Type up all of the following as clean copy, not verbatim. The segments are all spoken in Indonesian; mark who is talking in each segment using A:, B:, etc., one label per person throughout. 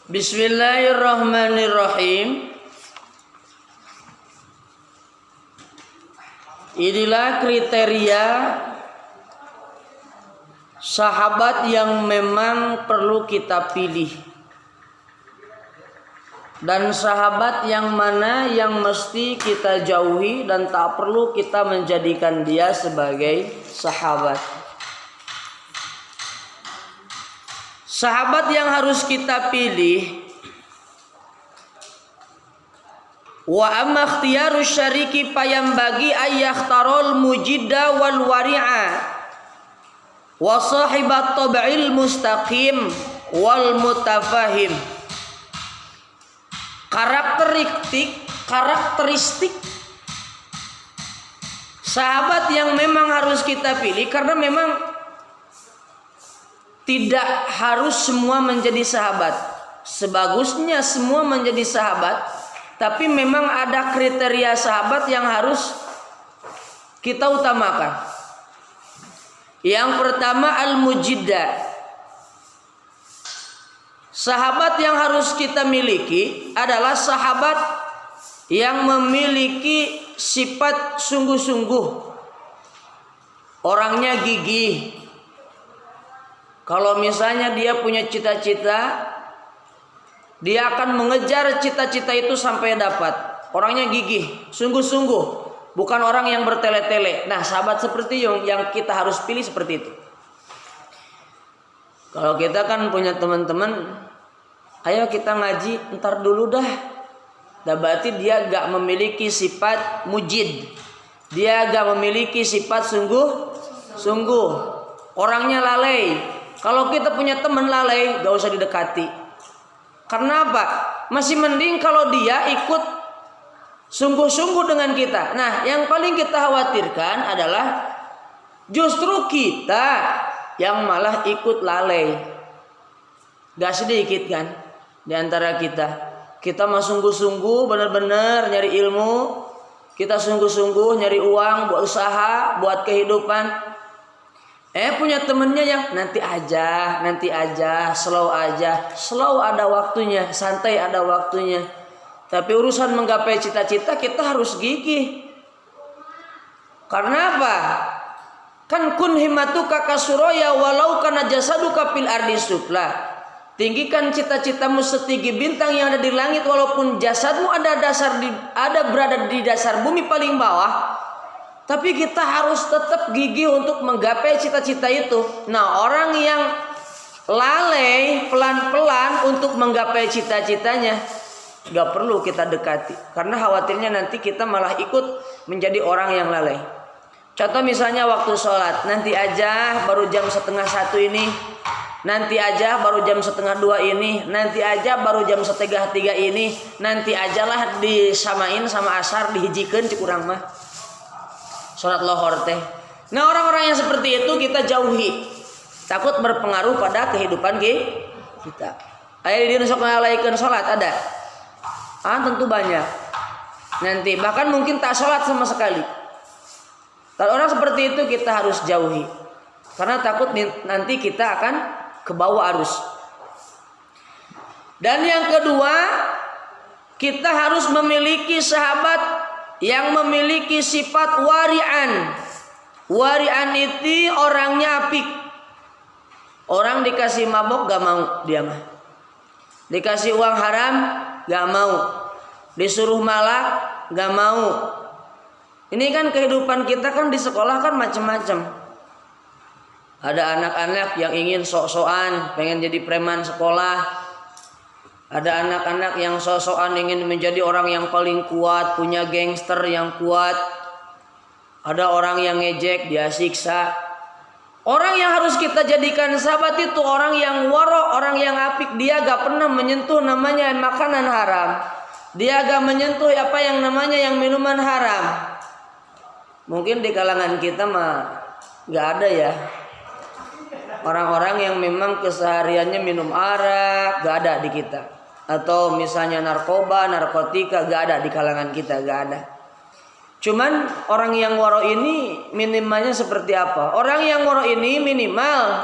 A: Bismillahirrahmanirrahim. Inilah kriteria sahabat yang memang perlu kita pilih, dan sahabat yang mana yang mesti kita jauhi dan tak perlu kita menjadikan dia sebagai sahabat. Sahabat yang harus kita pilih, wa amma ikhtiyarus syariki payambagi ayakhtarul mujidda wal wari'a wa sahibat tab'il mustaqim wal mutafahim. Karakteristik sahabat yang memang harus kita pilih, karena memang tidak harus semua menjadi sahabat. Sebagusnya semua menjadi sahabat, tapi memang ada kriteria sahabat yang harus kita utamakan. Yang pertama al-mujidda. Sahabat yang harus kita miliki adalah sahabat yang memiliki sifat sungguh-sungguh. Orangnya gigih. Kalau misalnya dia punya cita-cita, dia akan mengejar cita-cita itu sampai dapat. Orangnya gigih, sungguh-sungguh, bukan orang yang bertele-tele. Nah, sahabat seperti yang kita harus pilih seperti itu. Kalau kita kan punya teman-teman, ayo kita ngaji, ntar dulu dah. Nah, berarti dia gak memiliki sifat mujid. Dia gak memiliki sifat sungguh-sungguh. Orangnya lalai. Kalau kita punya teman lalai, gak usah didekati. Karena apa? Masih mending kalau dia ikut sungguh-sungguh dengan kita. Nah, yang paling kita khawatirkan adalah justru kita yang malah ikut lalai. Gak sedikit kan di antara kita. Kita mah sungguh-sungguh benar-benar nyari ilmu. Kita sungguh-sungguh nyari uang buat usaha, buat kehidupan. Punya temennya yang nanti aja, slow aja. Slow ada waktunya, santai ada waktunya. Tapi urusan menggapai cita-cita kita harus gigih. Karena apa? Kan kun himmatuka kasuroya walau kana jasaduka fil ardi sufla. Tinggikan cita-citamu setinggi bintang yang ada di langit, walaupun jasadmu ada berada di dasar bumi paling bawah. Tapi kita harus tetap gigih untuk menggapai cita-cita itu. Nah, orang yang lalai pelan-pelan untuk menggapai cita-citanya, gak perlu kita dekati. Karena khawatirnya nanti kita malah ikut menjadi orang yang lalai. Contoh misalnya waktu sholat, nanti aja baru jam 12:30 ini, nanti aja baru jam 12:30 ini, nanti aja baru jam 2:30 ini, nanti ajalah disamain sama asar, dihijikeun cik urang mah. Sholat lohor teh. Nah, orang-orang yang seperti itu kita jauhi. Takut berpengaruh pada kehidupan kita. Aya di sok ngalaikeun sholat ada? Tentu banyak. Nanti bahkan mungkin tak sholat sama sekali. Kalau orang seperti itu kita harus jauhi. Karena takut nanti kita akan kebawa arus. Dan yang kedua, kita harus memiliki sahabat yang memiliki sifat wari'an. Wari'an itu orangnya apik. Orang dikasih mabok gak mau dia mah. Dikasih uang haram gak mau. Disuruh malak gak mau. Ini kan kehidupan kita kan di sekolah kan macam-macam. Ada anak-anak yang ingin sok-sokan, pengen jadi preman sekolah. Ada anak-anak yang sok-sokan ingin menjadi orang yang paling kuat, punya gangster yang kuat. Ada orang yang ngejek, dia siksa. Orang yang harus kita jadikan sahabat itu orang yang waro, orang yang apik. Dia gak pernah menyentuh namanya makanan haram. Dia gak menyentuh apa yang namanya yang minuman haram. Mungkin di kalangan kita mah gak ada ya. Orang-orang yang memang kesehariannya minum arak, gak ada di kita. Atau misalnya narkoba, narkotika, gak ada di kalangan kita, gak ada. Cuman orang yang waro ini minimalnya seperti apa? Orang yang waro ini minimal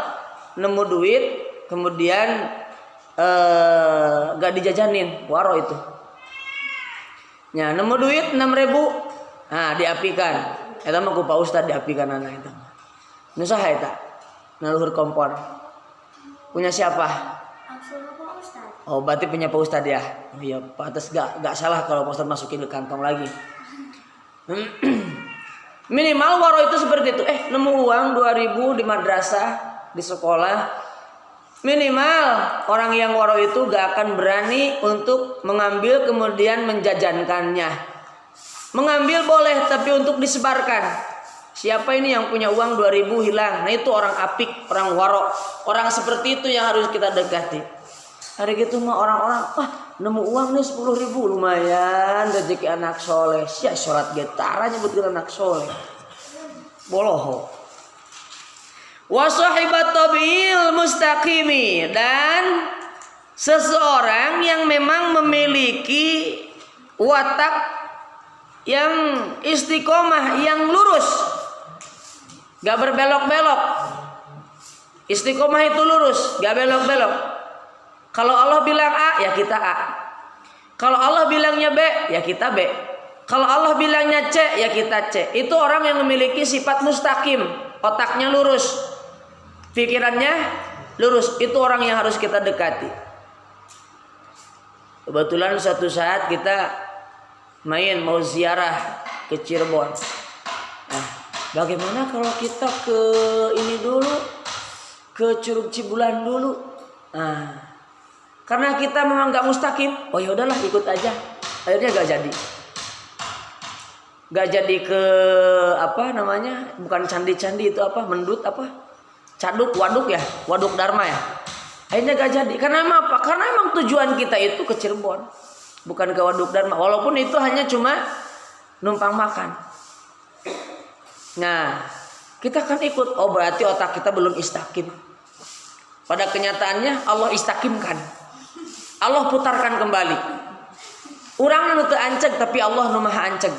A: nemu duit, kemudian gak dijajanin waro itu. Nya nemu duit 6.000, nah diapikan. Eta mah ku Pak Ustad diapikan anak eta. Nu saha eta? Na luhur kompor. Punya siapa?
B: Pak Ustad.
A: Oh, berarti punya Pak Ustad ya. Oh iya, pantes gak salah kalau Pak Ustad masukin ke kantong lagi. Minimal waro itu seperti itu. Nemu uang 2.000 di madrasah, di sekolah. Minimal orang yang waro itu gak akan berani untuk mengambil kemudian menjajankannya. Mengambil boleh, tapi untuk disebarkan. Siapa ini yang punya uang 2.000 hilang? Nah itu orang apik, orang waro. Orang seperti itu yang harus kita dekati. Hari gitu mah orang-orang, nemu uang nih 10.000 lumayan, rezeki anak soleh. Sia sholat getara nyebutkeun anak soleh. Boloho. Wa sahibat tabil mustaqimi, dan seseorang yang memang memiliki watak yang istiqomah, yang lurus, gak berbelok-belok. Istiqomah itu lurus, gak belok-belok. Kalau Allah bilang A, ya kita A. Kalau Allah bilangnya B, ya kita B. Kalau Allah bilangnya C, ya kita C. Itu orang yang memiliki sifat mustaqim, otaknya lurus, pikirannya lurus. Itu orang yang harus kita dekati. Kebetulan suatu saat kita mau ziarah ke Cirebon. Nah, bagaimana kalau kita ke ini dulu, ke Curug Cibulan dulu? Nah, karena kita memang gak mustaqim, oh ya udahlah ikut aja. Akhirnya gak jadi. Gak jadi ke apa namanya? Bukan candi-candi itu apa? Mendut apa? Waduk ya, Waduk Dharma ya. Akhirnya gak jadi. Karena apa? Karena emang tujuan kita itu ke Cirebon, bukan ke Waduk Dharma. Walaupun itu hanya cuma numpang makan. Nah, kita kan ikut. Oh berarti otak kita belum istaqim. Pada kenyataannya Allah istaqimkan. Allah putarkan kembali. Urang nu teu anceg tapi Allah nu maha anceg.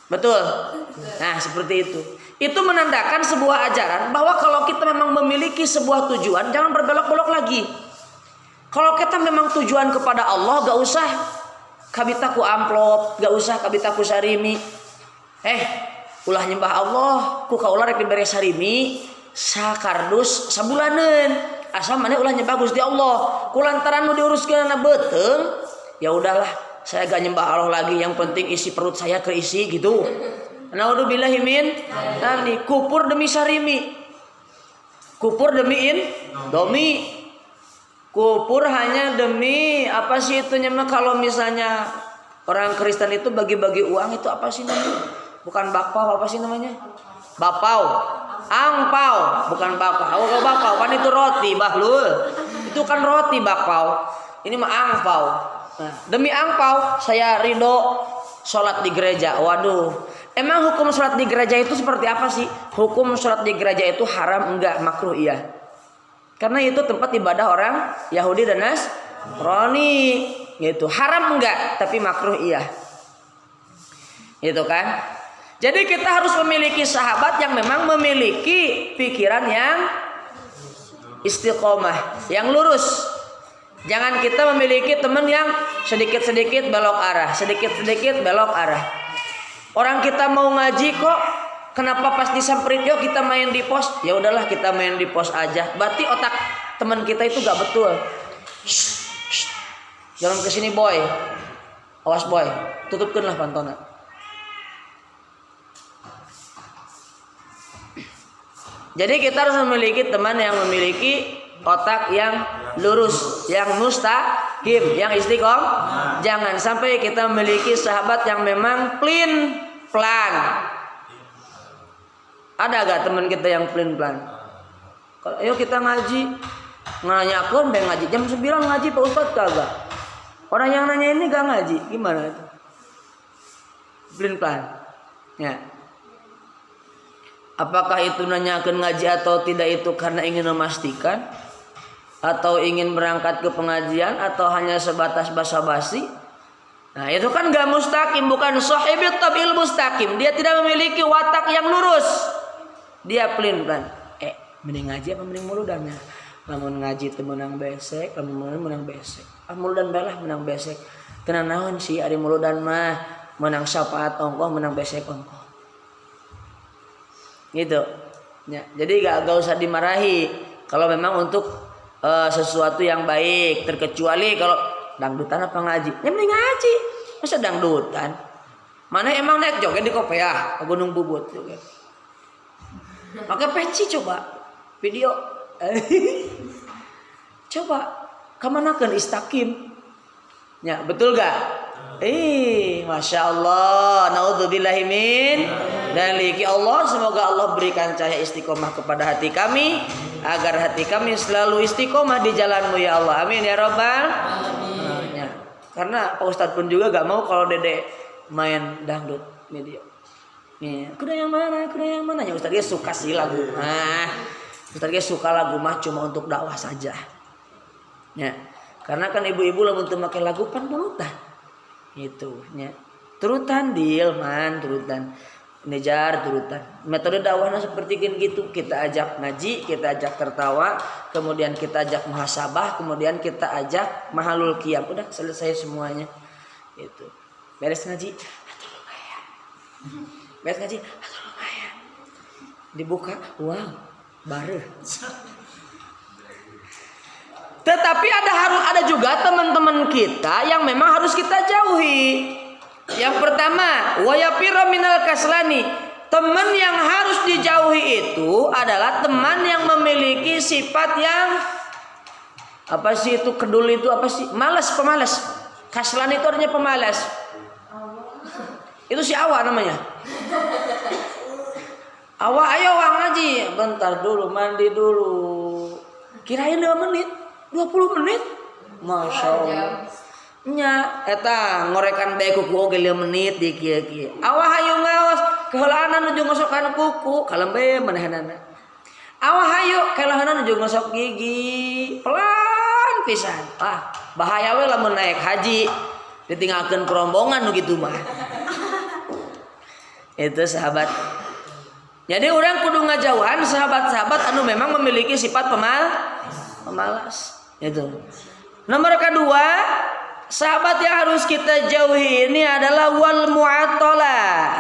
A: Betul. Nah, seperti itu. Itu menandakan sebuah ajaran bahwa kalau kita memang memiliki sebuah tujuan, jangan berbelok-belok lagi. Kalau kita memang tujuan kepada Allah, gak usah kabita ku amplop, gak usah kabita ku sarimi. Ulah nyembah Allah, ku kaulah rek dibere sarimi, sakardus sabulaneun. Asal mana ulah nyembah Gusti Allah. Kulantaran nu diuruskeunna beuteung, ya udahlah, saya gak nyembah Allah lagi, yang penting isi perut saya keisi gitu. Naudzubillahi min dzalik. Kupur demi sarimi, kupur demi domi, kupur hanya demi apa sih itu namanya? Kalau misalnya orang Kristen itu bagi-bagi uang itu apa sih namanya? Bukan bakpao, apa sih namanya? Bapau, angpau, bukan bakpao. Kalau bakpao kan itu roti, bahlul. Itu kan roti bakpao. Ini mah angpau. Nah, demi angpau saya ridho sholat di gereja. Waduh. Emang hukum sholat di gereja itu seperti apa sih? Hukum sholat di gereja itu haram enggak, makruh iya. Karena itu tempat ibadah orang Yahudi dan Nasrani. Gitu. Haram enggak, tapi makruh iya. Gitu kan? Jadi kita harus memiliki sahabat yang memang memiliki pikiran yang istiqomah, yang lurus. Jangan kita memiliki teman yang sedikit-sedikit belok arah, sedikit-sedikit belok arah. Orang kita mau ngaji kok, kenapa pas disamperin yuk kita main di pos? Ya udahlah kita main di pos aja. Berarti otak teman kita itu gak betul. Jangan kesini boy, awas boy, tutupkanlah pantona. Jadi kita harus memiliki teman yang memiliki otak yang lurus, yang mustaqim, yang istiqomah. Jangan sampai kita memiliki sahabat yang memang plan. Ada gak teman kita yang plan? Kalau ayo kita ngaji, nanyakeun beng ngaji jam 9 ngaji Pak Ustaz kagak. Orang yang nanya ini gak ngaji, gimana itu? Plan. Ya. Apakah itu nanyakeun ngaji atau tidak itu karena ingin memastikan, atau ingin berangkat ke pengajian, atau hanya sebatas basa-basi? Nah itu kan gak mustaqim, bukan sahibut tabil mustaqim. Dia tidak memiliki watak yang lurus. Dia plan. Mending ngaji apa mending muludannya? Lamun ngaji teu meunang besek, lamun meunang besek. Muludan belah menang besek. Tenan naon sih ari muludan mah menang syafaat ongkoh menang besek ongkoh. Gitu. Ya, jadi gak usah dimarahi kalau memang untuk sesuatu yang baik, terkecuali kalau dangdutan apa ngaji. Ya mending ngaji. Masa dangdutan? Mana emang naik joget di Kopiah ke Gunung Bubut joget. Pakai peci coba video. Coba kemanakan istakim? Ya betul gak? Masya Allah. Naudzubillahi min dzalik. Allah, semoga Allah berikan cahaya istiqomah kepada hati kami, agar hati kami selalu istiqomah di jalan-Mu ya Allah. Amin ya Rabbal alamin. Ya. Karena Pak Ustadz pun juga gak mau kalau Dede main dangdut video. Nih, kuda yang mana? Kuda yang mana? Ya Ustadz dia suka sih lagu. Ustadz dia suka lagu mah cuma untuk dakwah saja. Ya. Karena kan ibu-ibu lamun teu make lagu pan burutan. Gitu nya. Turutan deal man, turutan. Nejar turutan. Metode dakwahnya seperti gitu. Kita ajak ngaji, kita ajak tertawa, kemudian kita ajak muhasabah, kemudian kita ajak mahalul qiyam. Udah selesai semuanya. Itu. Beres ngaji, atur lumayan. Beres ngaji, atur lumayan. Dibuka, wow, baru. Tetapi ada juga teman-teman kita yang memang harus kita jauhi. Yang pertama, wayapira minal kaslani. Teman yang harus dijauhi itu adalah teman yang memiliki sifat yang apa sih itu kedul itu apa sih? Malas, pemalas. Kaslan itu artinya pemalas. Itu si Awa namanya. Awa ayo wang ngaji. Bentar dulu, mandi dulu. Kirain 5 menit. 20 menit, masya Allah. Nya, eta ngorekan bae kuku oge 5 menit di kieu. Awah hayu ngaos, keheulana nuju ngosokan kuku, kalembe manehanana. Awah hayu keheulana nuju ngosok gigi, pelan pisan. Bahaya we lamun naik haji, ditinggalkeun kerombongan nu kitu mah. Itu sahabat. Jadi orang kudu ngajauhan sahabat-sahabat anu memang memiliki sifat pemalas. Itu. Nomor kedua, sahabat yang harus kita jauhi ini adalah wal mu'attalah.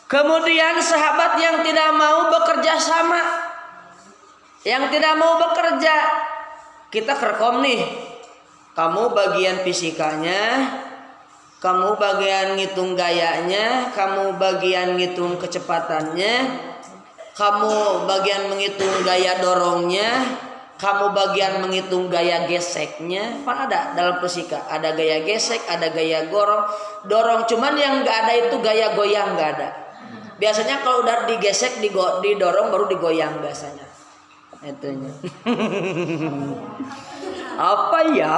A: Kemudian sahabat yang tidak mau bekerja sama, yang tidak mau bekerja, kita kerkom nih. Kamu bagian fisikanya, kamu bagian ngitung gayanya, kamu bagian ngitung kecepatannya, kamu bagian menghitung gaya dorongnya, kamu bagian menghitung gaya geseknya. Kan ada dalam fisika, ada gaya gesek, ada gaya dorong. Cuman yang nggak ada itu gaya goyang, nggak ada. Biasanya kalau udah digesek, didorong baru digoyang biasanya. Itunya. Apa ya?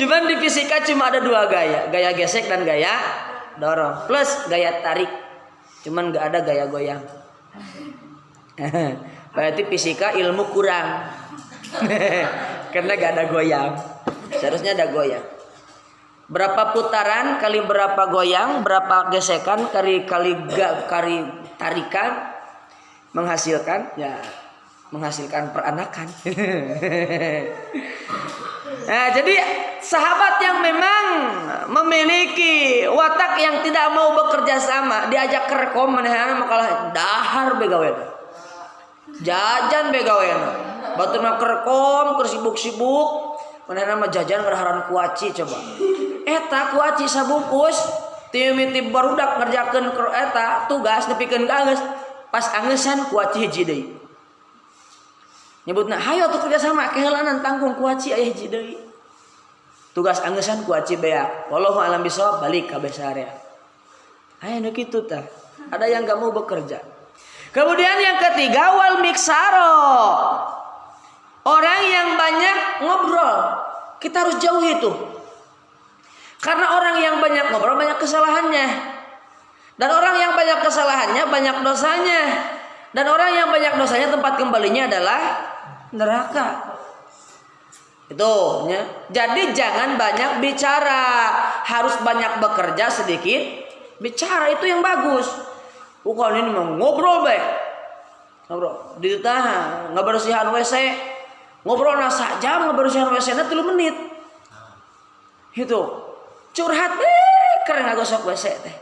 A: Cuman di fisika cuma ada 2 gaya, gaya gesek dan gaya dorong, plus gaya tarik. Cuman gak ada gaya goyang. Berarti fisika ilmu kurang. Karena gak ada goyang. Seharusnya ada goyang. Berapa putaran kali berapa goyang, berapa gesekan kali tarikan menghasilkan peranakan. Nah, jadi sahabat yang memang memiliki watak yang tidak mau bekerja sama, diajak kerekom manehana makalah dahar begawean. Jajan begawean. Baturna kerekom keur sibuk-sibuk, manehana mah jajan ngaraharan kuaci coba. Eta kuaci sabungkus, timiti barudak ngerjakeun eta tugas nepikeun ka geus. Pas angesan kuaci hiji deui. Nyebutna hayo tuh kerja sama keheulanan tanggung kuaci aya hiji deui. Tugas angesan kuaci beak. Wallahu alam bisawab balik ka besarea. Aya nu kitu tah. Ada yang enggak mau bekerja. Kemudian yang ketiga wal miksaro. Orang yang banyak ngobrol. Kita harus jauhi itu. Karena orang yang banyak ngobrol banyak kesalahannya. Dan orang yang banyak kesalahannya banyak dosanya. Dan orang yang banyak dosanya tempat kembalinya adalah neraka. Itu ya. Jadi jangan banyak bicara, harus banyak bekerja, sedikit Bicara itu yang bagus. Bukan ini mau ngobrol baik. Ngobrol. Ditahan, ngebersihan WC. Ngobrol sak jam ngebersihan WC na 3 menit. Itu. Curhat keren ngagosok WC teh.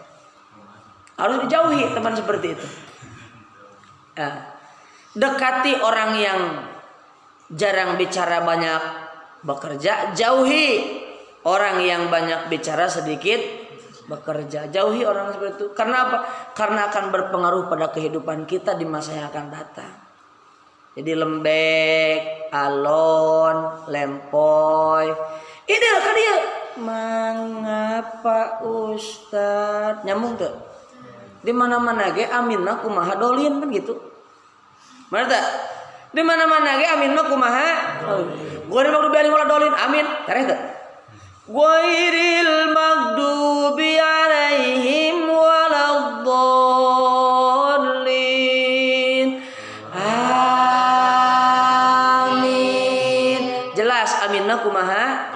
A: Harus dijauhi teman seperti itu. Nah, dekati orang yang jarang bicara banyak bekerja, jauhi orang yang banyak bicara sedikit bekerja. Jauhi orang seperti itu. Karena apa? Karena akan berpengaruh pada kehidupan kita di masa yang akan datang. Jadi lembek, alon, lempoy. Ini kan dia. Mengapa Ustaz? Nyambung tuh. Di mana-mana ge amin mah kumaha dolin kan gitu. Mana tak? Di mana-mana ge amin mah kumaha. Gua di magdubi ali wala dolin amin. Tareh teu? Ghairil maghdubi alaihim waladdallin. Amin. Jelas aminna kumaha?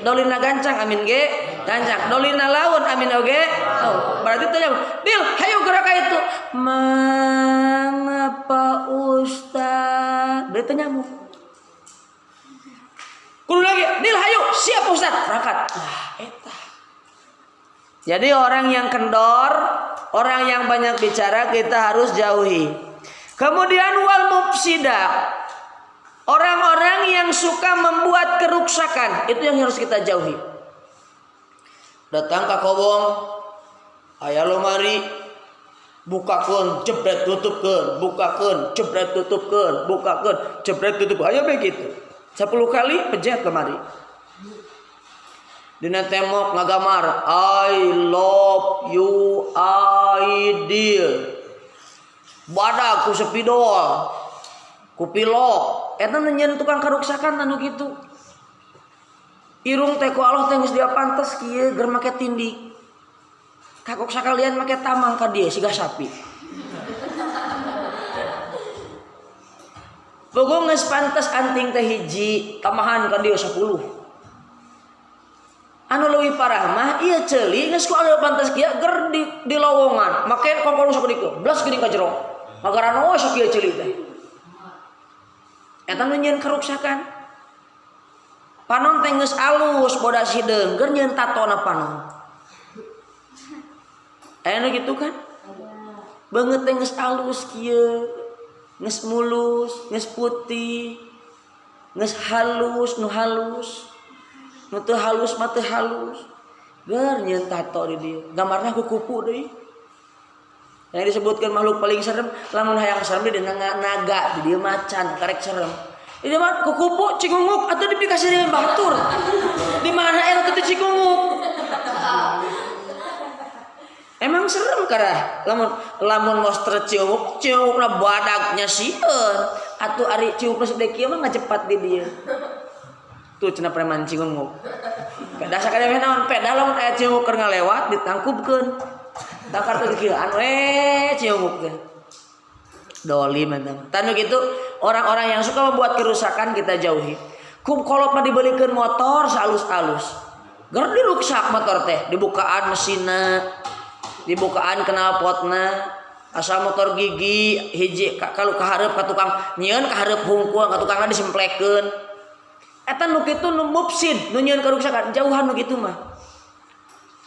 A: Dolina gancang amin ge gancang. Dolina lawan amin oge. Oh, berarti tanya, Dil, hayu gerak itu. Mengapa Ustaz? Berarti nyamuk. Kudu lagi, Dil hayu, siap Ustaz, berangkat. Eta. Jadi orang yang kendor, orang yang banyak bicara kita harus jauhi. Kemudian wal mufsida. Orang-orang yang suka membuat keruksakan, itu yang harus kita jauhi. Datang ke kobong, aya lemari, bukakeun, jebret tutupkeun, bukakeun, jebret tutupkeun, bukakeun, jebret tutup. Aya begitu. 10 kali pejet lemari. Dina tembok ngagamar, I love you, I dear. Badak ku sepidol, ku pilok. Eta nyen tukang karuksakan anu kitu. Irung teh ku Allah teh geus dia pantes kieu ger make tindik. Kakok sakalian make tamang ka dieu siga sapi. Bogo geus pantes anting teh hiji, tamahan ka dieu 10. Anu leuwih parah mah ieu ceuli geus ku Allah pantes kieu ger di lowongan, make kongkong sakudiku, blas geuning ka jero. Magaran we sok ieu ceuli teh. Eta nu nyeun karuksakan. Panon teh geus alus bodas hideung, ger nyeun tatona panon. Aya nu kitu kan? Beungeut teh geus alus kieu, geus mulus, geus putih, geus halus, nu halus. Nu teu halus mah teu halus. Ger nyeun tato di dieu. Gambarna ku kupu deui. Yang disebutkan makhluk paling serem, lamun hayang serem di naga, di dieu macan, karek serem. Ini mah kukupu cingunguk atau dipikasi dengan batur. Di mana era teh cingunguk? Emang serem karah. Lamun monster cingungukna badagnya sieun. Atuh ari ciungukna sedek kieu mah ngajepat di dieu. Tuh cenah preman cingunguk. Peda sakade naon? Peda lamun aya cingunguk keur ngalewat ditangkupkeun. Takar teh kieu anu ciunguk teh. Dolim eta. Tanu kitu orang-orang yang suka membuat kerusakan kita jauhi. Kum kolot mah dibelikeun motor salus-alus. Ger diruksak motor teh, dibukaan mesinna, dibukaan knalpotna, asal motor gigi hiji kalau kahareup ka tukang nyieun kahareup hungkul ka tukangna disemplekeun. Eta nu kitu nu mufsid, nu nyieun karuksakan, jauhan nu kitu mah.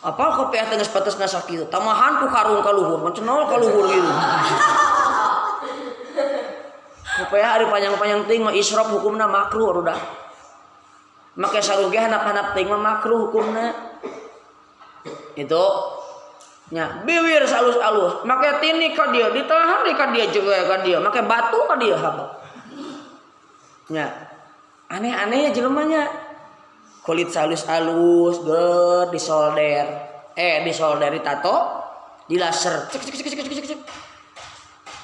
A: Apal kopiah teh geus patesna sakitu, tamahan ku karung ka luhur, mencenol ka luhur gitu. Kopiah hari panjang-panjang teuing mah israf hukumna makruh rudah. Make sarugi hanap-hanap teuing mah makruh hukumna. Itu nya biwir salus-alus, make tini ka dieu, ditahan di ka dieu juga ka dieu, make batu ka dieu habaq. Nya aneh-aneh ya jelema nya. Kulit salus-alus ger disolder. Disolder ditato, dilaser. Cek.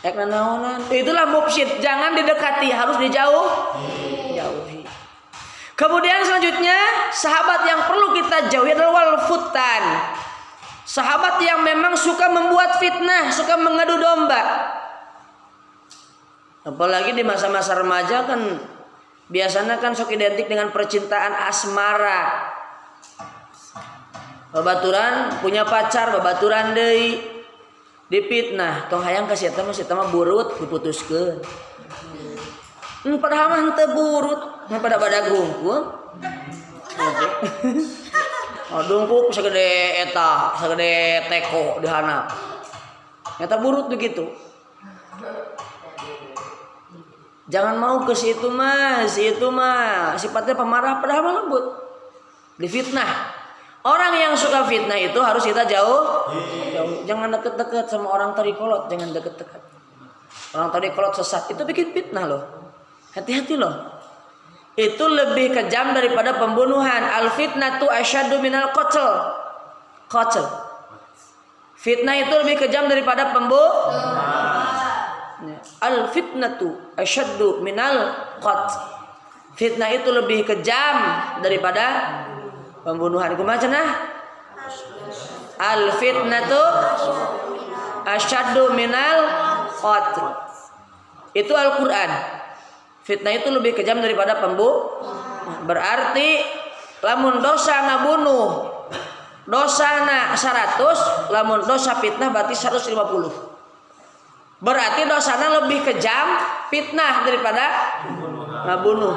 A: Ek nanaonan. Itulah mufsid, jangan didekati, harus jauhi. Kemudian selanjutnya, sahabat yang perlu kita jauhi adalah wal futtan. Sahabat yang memang suka membuat fitnah, suka mengadu domba. Apalagi di masa-masa remaja kan biasanya kan sok identik dengan percintaan asmara. Babaturan punya pacar, babaturan deui dipitnah, tong hayang ka si eta mah burut diputuskeun. Padahal mah henteu burut, pada badag hungkul. Oh, dungkuk sagede eta, sagede teko di handap. Eta burut begitu. Jangan mau ke situ mah, sifatnya pemarah padahal mah lembut. Difitnah. Orang yang suka fitnah itu harus kita jauh. Jangan deket-deket sama orang tarikolot, jangan deket-deket. Orang tarikolot sesat itu bikin fitnah loh. Hati-hati loh. Itu lebih kejam daripada pembunuhan. Al fitnatu asyaddu minal qatl. Fitnah itu lebih kejam daripada pembunuhan. Al fitnatu asyaddu minal qatl. Fitnah itu lebih kejam daripada pembunuhan. Kumaha cenah? Al fitnatu asyaddu minal qatl. Itu Al-Qur'an. Fitnah itu lebih kejam daripada pembunuhan. Berarti lamun dosa ngabunuh dosana 100, lamun dosa fitnah berarti 150. Berarti dosana lebih kejam fitnah daripada ngabunuh.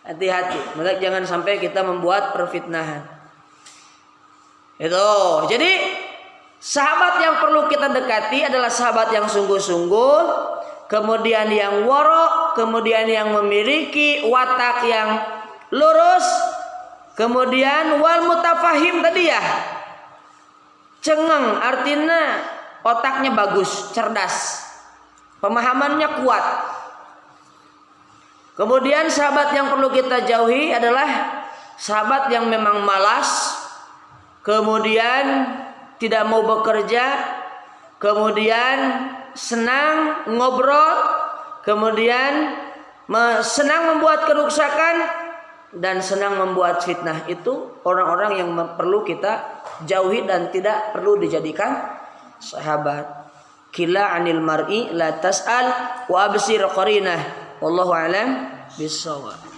A: Hati-hati, maka jangan sampai kita membuat perfitnahan. Itu. Jadi sahabat yang perlu kita dekati adalah sahabat yang sungguh-sungguh, kemudian yang waro, kemudian yang memiliki watak yang lurus, kemudian wal mutafahim tadi ya. Cengeng artinya otaknya bagus, cerdas. Pemahamannya kuat. Kemudian sahabat yang perlu kita jauhi adalah sahabat yang memang malas, kemudian tidak mau bekerja, kemudian senang ngobrol, kemudian senang membuat kerusakan dan senang membuat fitnah. Itu orang-orang yang perlu kita jauhi dan tidak perlu dijadikan sahabat. Kila anil mar'i la tas'al wa absir qarinah. Wallahu a'lam bissawab.